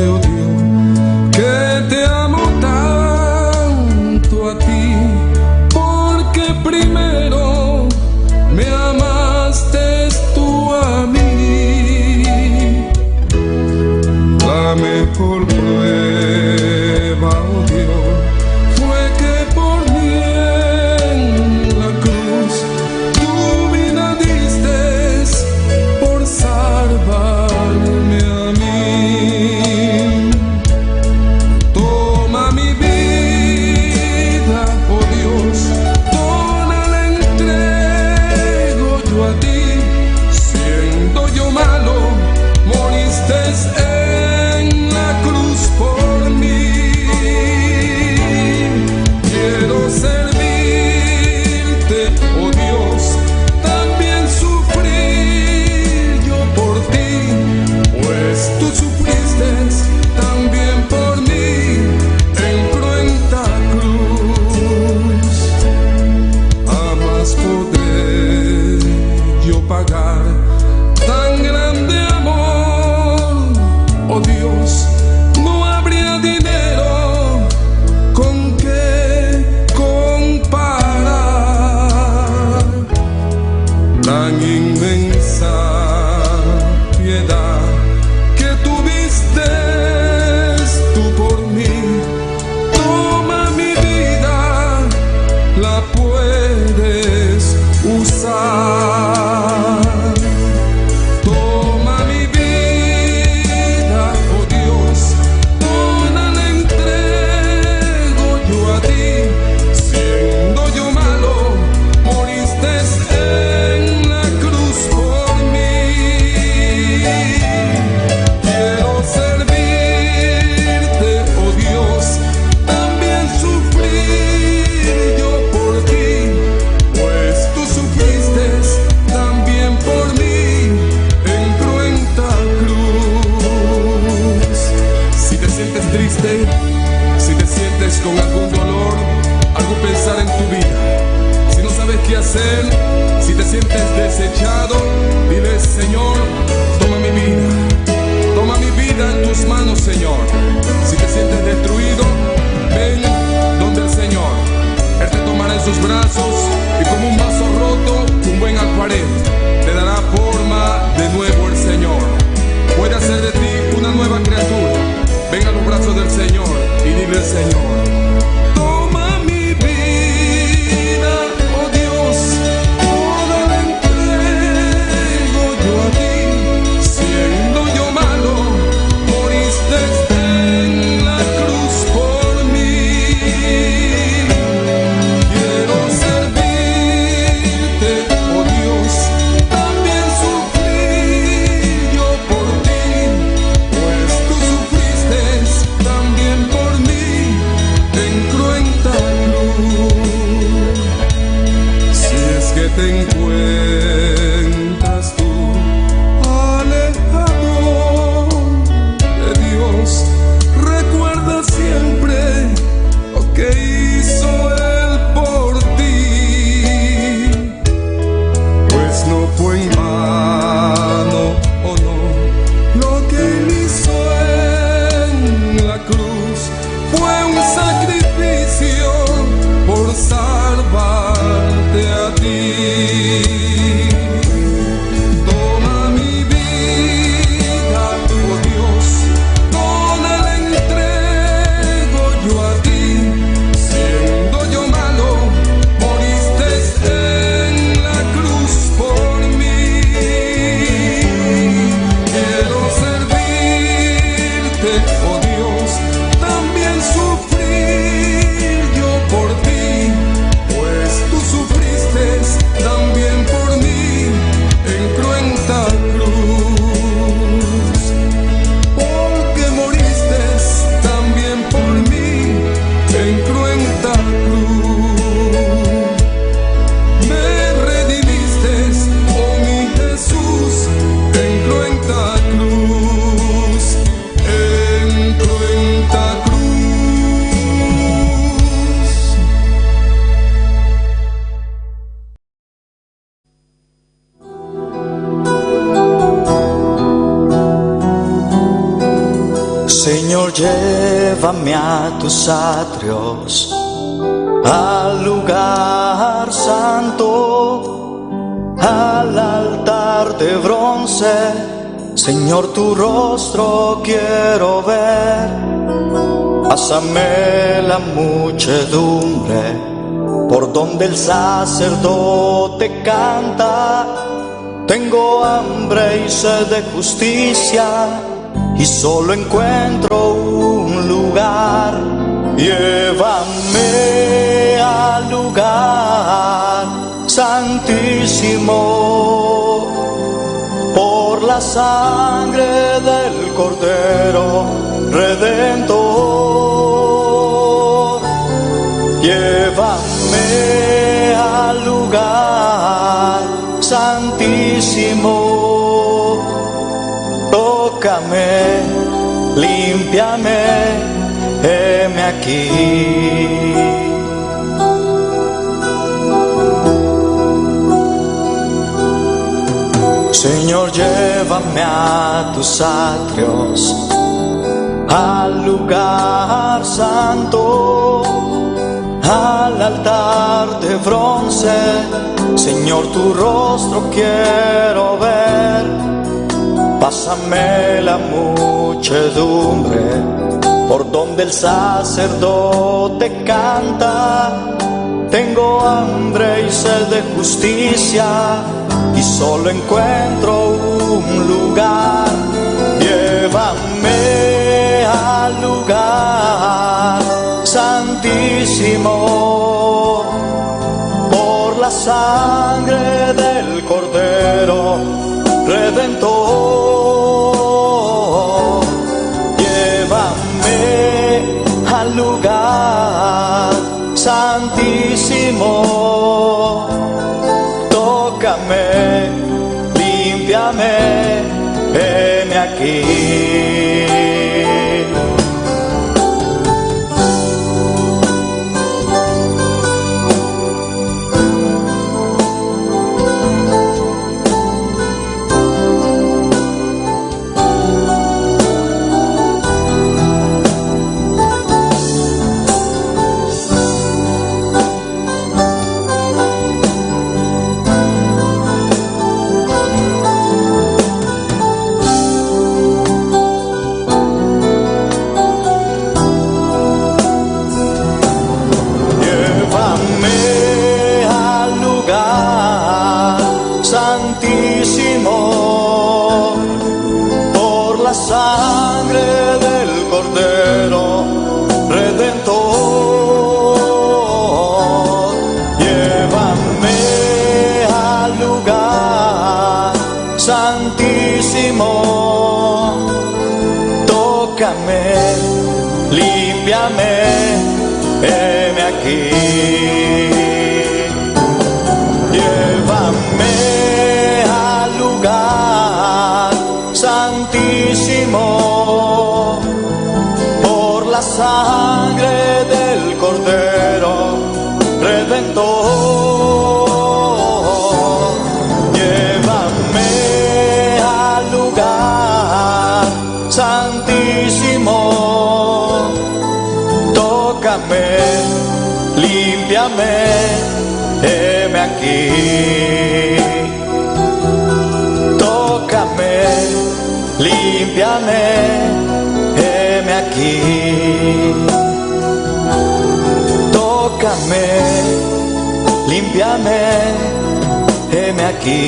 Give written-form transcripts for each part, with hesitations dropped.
te odio, que te amo tanto a ti, porque primero me amaste tú a mí. La mejor prueba, oh Dios, fue que por mí en la cruz tu vida diste por salvarme a mí. Toma mi vida, oh Dios, toda la entrego yo a ti. Siendo yo malo, moriste en la cruz por mí. Quiero servirte, oh Dios, también sufrir yo por ti, pues tú sufriste también por mí en cruenta cruz. Jamás podré yo pagar tan grande amor, oh Dios. No habría dinero con que comparar tan inmensa piedad que tuviste tú por mí. Toma mi vida, la puedes usar. Toma mi vida, oh Dios, toda la entrego yo a ti. Siendo yo malo, moriste en la cruz por mí. Quiero servirte, oh Dios, también sufrir yo por ti, pues tú sufriste también por mí en cruenta cruz. Si te sientes triste, si te sientes con algún dolor, algún pensar en tu vida, si no sabes qué hacer, si te sientes desechado, dile: Señor, toma mi vida en tus manos, Señor. Si te sientes destruido, ven donde el Señor. Él te tomará en sus brazos y como un vaso roto, un buen alfarero, te dará forma de nuevo el Señor. Puede hacer de ti una nueva criatura. Ven a los brazos del Señor y dile al Señor: toma mi vida, oh Dios, toda la entrego yo a ti. Siendo yo malo, moriste en la cruz por mí. Quiero servirte, oh Dios, también sufrir yo por ti, pues tú sufriste también por mí en cruenta cruz. Si es que te encuentras tú alejado de Dios, recuerda siempre lo que hizo Él por ti, pues no fue en vano, oh no, lo que Él hizo en la cruz. Fue un sacrificio por salvarte a ti. Toma mi vida, oh Dios, toda la entrego yo a ti. Siendo yo malo, moriste en la cruz por mí. Quiero servirte, oh Dios, también sufrir yo por ti, pues tú sufriste también por mí en cruenta cruz. Porque moriste también por mí en cruenta cruz. Me redimiste, oh mi Jesús, en cruenta cruz, en cruenta Señor, llévame a tus atrios, al lugar santo, al altar de bronce. Señor, tu rostro quiero ver. Pásame la muchedumbre por donde el sacerdote canta. Tengo hambre y sed de justicia y solo encuentro un lugar. Llévame al lugar santísimo por la sangre del Cordero Redentor. Llévame al lugar santísimo, tócame, límpiame, heme aquí. Señor, llévame a tus atrios, al lugar santo, al altar de bronce. Señor, tu rostro quiero ver. Pásame la muchedumbre por donde el sacerdote canta. Tengo hambre y sed de justicia y solo encuentro un lugar. Llévame al lugar santísimo por la sangre del Cordero Redentor. Llévame al lugar santísimo, tócame, límpiame, heme aquí. Por la sangre del Cordero Redentor. Llévame al lugar santísimo, tócame, límpiame, heme aquí. Llévame al lugar santísimo por la sangre del Cordero Redentor. Llévame al lugar santísimo, tócame, límpiame, heme aquí. Tócame, límpiame, heme aquí. Tócame, límpiame, heme aquí.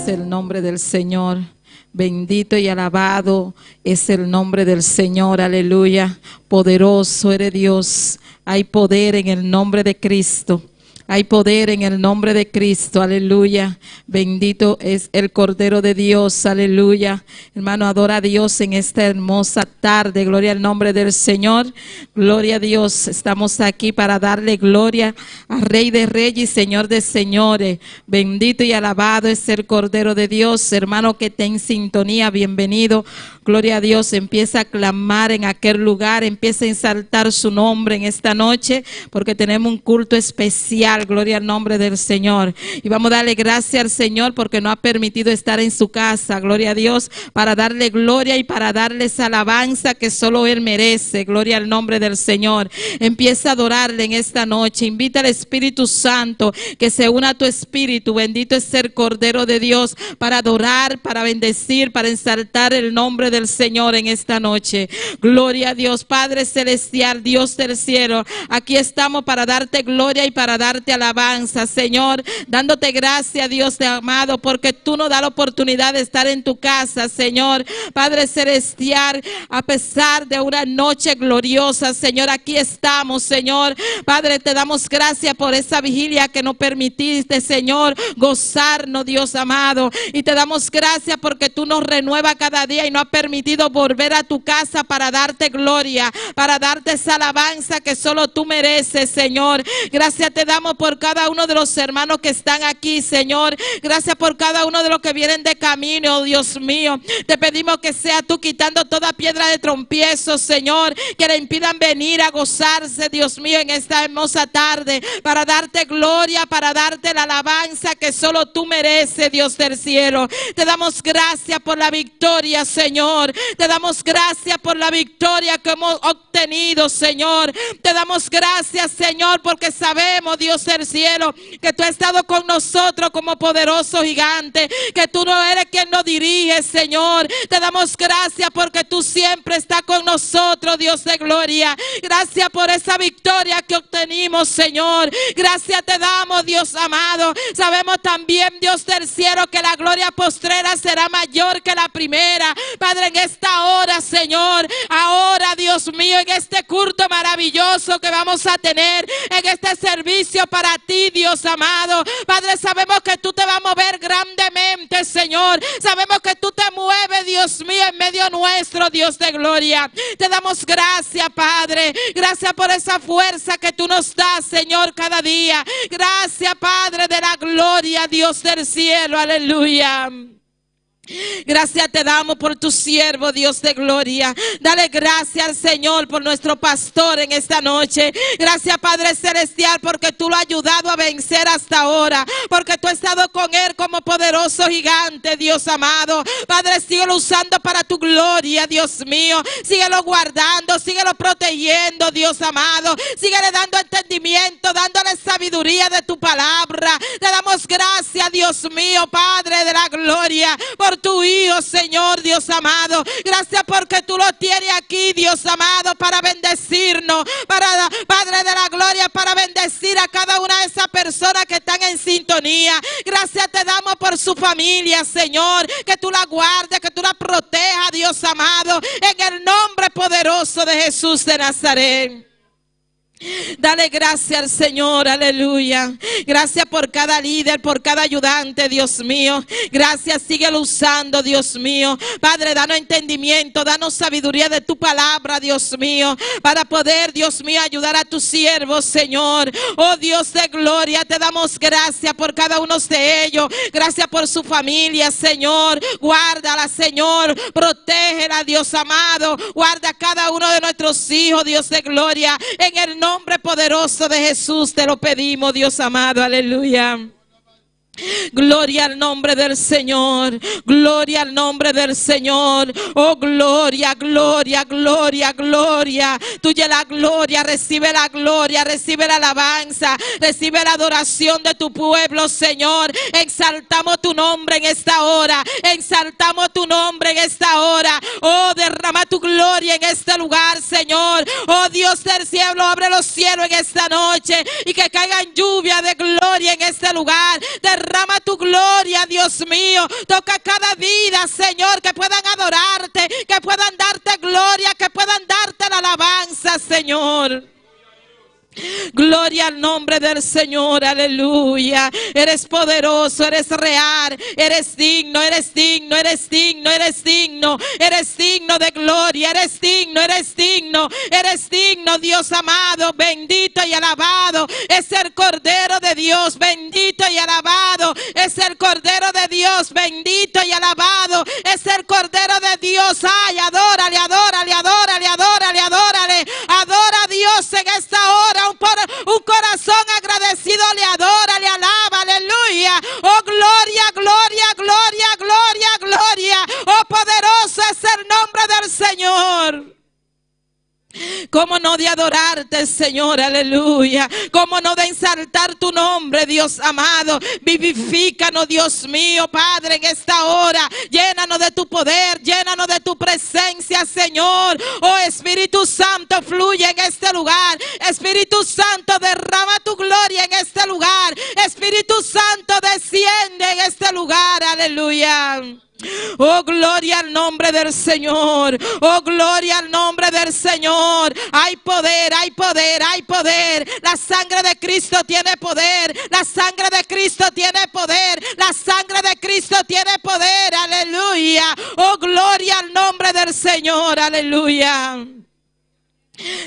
es el nombre del Señor. Bendito y alabado es el nombre del Señor. Aleluya. Poderoso eres Dios. Hay poder en el nombre de Cristo. Hay poder en el nombre de Cristo, aleluya. Bendito es el Cordero de Dios, aleluya. Hermano, adora a Dios en esta hermosa tarde. Gloria al nombre del Señor. Gloria a Dios. Estamos aquí para darle gloria al Rey de Reyes y Señor de Señores. Bendito y alabado es el Cordero de Dios. Hermano que está en sintonía, bienvenido. Gloria a Dios. Empieza a clamar en aquel lugar. Empieza a exaltar su nombre en esta noche, porque tenemos un culto especial. Gloria al nombre del Señor. Y vamos a darle gracias al Señor porque nos ha permitido estar en su casa. Gloria a Dios, para darle gloria y para darle esa alabanza que solo Él merece. Gloria al nombre del Señor. Empieza a adorarle en esta noche. Invita al Espíritu Santo que se una a tu espíritu. Bendito es el Cordero de Dios, para adorar, para bendecir, para exaltar el nombre del Señor en esta noche. Gloria a Dios. Padre celestial, Dios del cielo, aquí estamos para darte gloria y para darte alabanza, Señor, dándote gracias, Dios de amado, porque tú nos das la oportunidad de estar en tu casa, Señor. Padre celestial, a pesar de una noche gloriosa, Señor, aquí estamos, Señor. Padre, te damos gracias por esa vigilia que nos permitiste, Señor, gozarnos, Dios amado, y te damos gracias porque tú nos renuevas cada día y nos has permitido volver a tu casa para darte gloria, para darte esa alabanza que solo tú mereces, Señor. Gracias te damos por cada uno de los hermanos que están aquí, Señor. Gracias por cada uno de los que vienen de camino, oh Dios mío. Te pedimos que sea tú quitando toda piedra de trompiezo, Señor, que le impidan venir a gozarse, Dios mío, en esta hermosa tarde, para darte gloria, para darte la alabanza que solo tú mereces, Dios del cielo. Te damos gracias por la victoria, Señor. Te damos gracias por la victoria que hemos obtenido, Señor. Te damos gracias, Señor, porque sabemos, Dios del cielo, que tú has estado con nosotros como poderoso gigante, que tú no eres quien nos dirige, Señor. Te damos gracias porque tú siempre estás con nosotros, Dios de gloria. Gracias por esa victoria que obtenimos, Señor. Gracias te damos, Dios amado. Sabemos también, Dios del cielo, que la gloria postrera será mayor que la primera. Padre, en esta hora, Señor, ahora, Dios mío, en este culto maravilloso que vamos a tener, en este servicio para ti, Dios amado, Padre, sabemos que tú te vas a mover grandemente, Señor. Sabemos que tú te mueves, Dios mío, en medio nuestro, Dios de gloria. Te damos gracias, Padre. Gracias por esa fuerza que tú nos das, Señor, cada día. Gracias, Padre de la gloria, Dios del cielo. Aleluya. Gracias te damos por tu siervo, Dios de gloria. Dale gracias al Señor por nuestro pastor en esta noche. Gracias, Padre celestial, porque tú lo has ayudado a vencer hasta ahora, porque tú has estado con él como poderoso gigante, Dios amado. Padre, síguelo usando para tu gloria, Dios mío. Síguelo guardando, síguelo protegiendo, Dios amado. Síguele dando entendimiento, dándole sabiduría de tu palabra. Te damos gracias, Dios mío, Padre de la gloria, por tu Hijo, Señor, Dios amado. Gracias porque tú lo tienes aquí, Dios amado, para bendecirnos, para, Padre de la gloria, para bendecir a cada una de esas personas que están en sintonía. Gracias te damos por su familia, Señor, que tú la guardes, que tú la protejas, Dios amado, en el nombre poderoso de Jesús de Nazaret. Dale gracias al Señor, aleluya. Gracias por cada líder, por cada ayudante, Dios mío. Gracias, síguelo usando, Dios mío. Padre, danos entendimiento, danos sabiduría de tu palabra, Dios mío, para poder, Dios mío, ayudar a tus siervos, Señor. Oh Dios de gloria, te damos gracias por cada uno de ellos. Gracias por su familia, Señor. Guárdala, Señor. Protégela, Dios amado. Guarda a cada uno de nuestros hijos, Dios de gloria. En el nombre poderoso de Jesús te lo pedimos, Dios amado, aleluya. Gloria al nombre del Señor, gloria al nombre del Señor. Oh gloria, gloria, gloria, gloria. Tuya la gloria, recibe la alabanza, recibe la adoración de tu pueblo, Señor. Exaltamos tu nombre en esta hora, exaltamos tu nombre en esta hora. Oh, derrama tu gloria en este lugar, Señor. Oh Dios del cielo, abre los cielos en esta noche y que caigan lluvia de gloria en este lugar. Derrama derrama tu gloria, Dios mío. Toca cada vida, Señor, que puedan adorarte, que puedan darte gloria, que puedan darte la alabanza, Señor. Gloria al nombre del Señor, aleluya. Eres poderoso, eres real, eres digno, eres digno, eres digno, eres digno, eres digno de gloria, eres digno, eres digno, eres digno, Dios amado, bendito y alabado es el Cordero de Dios, bendito y alabado es el Cordero de Dios, bendito y alabado es el Cordero de Dios. Ay, adórale, adórale, adórale, adórale, adórale, adora a Dios en esta hora. Un corazón agradecido le adora, le alaba, aleluya. Oh, gloria, gloria, gloria, gloria, gloria. Oh, poderoso es el nombre del Señor. ¿Cómo no de adorarte, Señor? Aleluya. ¿Cómo no de ensaltar tu nombre, Dios amado? Vivifícanos, Dios mío, Padre, en esta hora. Llénanos de tu poder, llénanos de tu presencia, Señor. Oh, Espíritu Santo, fluye en este lugar. Espíritu Santo, derrama tu gloria en este lugar. Espíritu Santo, desciende en este lugar. Aleluya. Oh, gloria al nombre del Señor. Oh, gloria al nombre del Señor. Hay poder, hay poder, hay poder. La sangre de Cristo tiene poder. La sangre de Cristo tiene poder. La sangre de Cristo tiene poder. Aleluya. Oh, gloria al nombre del Señor. Aleluya.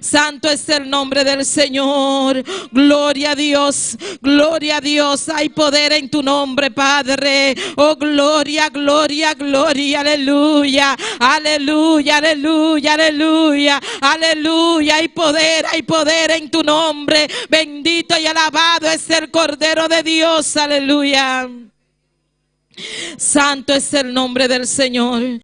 Santo es el nombre del Señor. Gloria a Dios, gloria a Dios. Hay poder en tu nombre, Padre. Oh, gloria, gloria, gloria. Aleluya, aleluya, aleluya, aleluya, aleluya. Hay poder en tu nombre. Bendito y alabado es el Cordero de Dios. Aleluya. Santo es el nombre del Señor.